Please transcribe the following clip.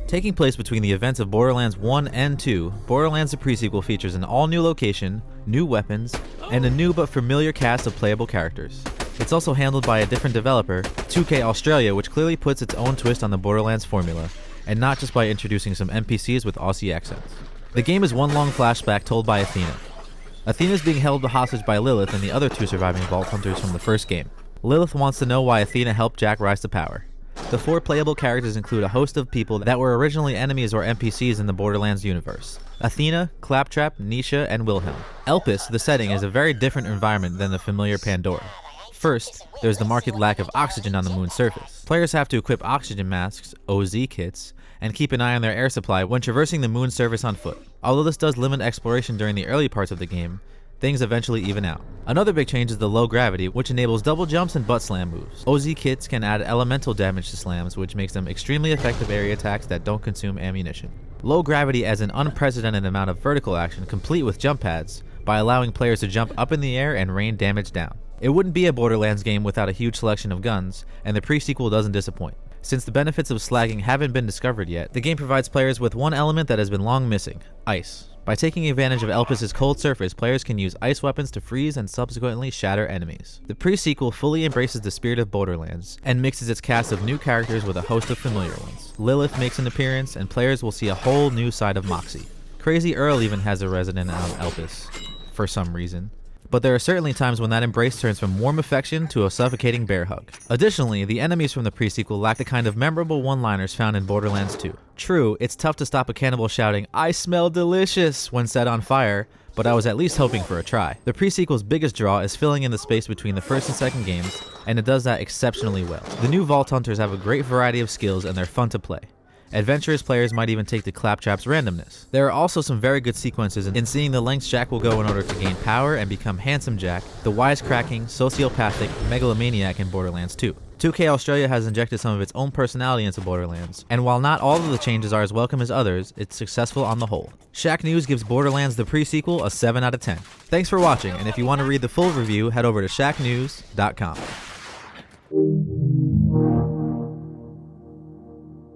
Taking place between the events of Borderlands 1 and 2, Borderlands the Pre-Sequel features an all-new location, new weapons, and a new but familiar cast of playable characters. It's also handled by a different developer, 2K Australia, which clearly puts its own twist on the Borderlands formula, and not just by introducing some NPCs with Aussie accents. The game is one long flashback told by Athena. Athena is being held hostage by Lilith and the other two surviving Vault Hunters from the first game. Lilith wants to know why Athena helped Jack rise to power. The 4 playable characters include a host of people that were originally enemies or NPCs in the Borderlands universe: Athena, Claptrap, Nisha, and Wilhelm. Elpis, the setting, is a very different environment than the familiar Pandora. First, there's the marked lack of oxygen on the moon's surface. Players have to equip oxygen masks, OZ kits, and keep an eye on their air supply when traversing the moon's surface on foot. Although this does limit exploration during the early parts of the game, things eventually even out. Another big change is the low gravity, which enables double jumps and butt slam moves. OZ kits can add elemental damage to slams, which makes them extremely effective area attacks that don't consume ammunition. Low gravity adds an unprecedented amount of vertical action, complete with jump pads, by allowing players to jump up in the air and rain damage down. It wouldn't be a Borderlands game without a huge selection of guns, and the pre-sequel doesn't disappoint. Since the benefits of slagging haven't been discovered yet, the game provides players with one element that has been long missing: ice. By taking advantage of Elpis' cold surface, players can use ice weapons to freeze and subsequently shatter enemies. The pre-sequel fully embraces the spirit of Borderlands, and mixes its cast of new characters with a host of familiar ones. Lilith makes an appearance, and players will see a whole new side of Moxie. Crazy Earl even has a resident of Elpis, for some reason. But there are certainly times when that embrace turns from warm affection to a suffocating bear hug. Additionally, the enemies from the pre-sequel lack the kind of memorable one-liners found in Borderlands 2. True, it's tough to stop a cannibal shouting, "I smell delicious," when set on fire, but I was at least hoping for a try. The pre-sequel's biggest draw is filling in the space between the first and second games, and it does that exceptionally well. The new Vault Hunters have a great variety of skills and they're fun to play. Adventurous players might even take to Claptrap's randomness. There are also some very good sequences in seeing the lengths Jack will go in order to gain power and become Handsome Jack, the wisecracking, sociopathic megalomaniac in Borderlands 2. 2K Australia has injected some of its own personality into Borderlands, and while not all of the changes are as welcome as others, it's successful on the whole. Shacknews gives Borderlands the pre-sequel a 7 out of 10. Thanks for watching, and if you want to read the full review, head over to shacknews.com.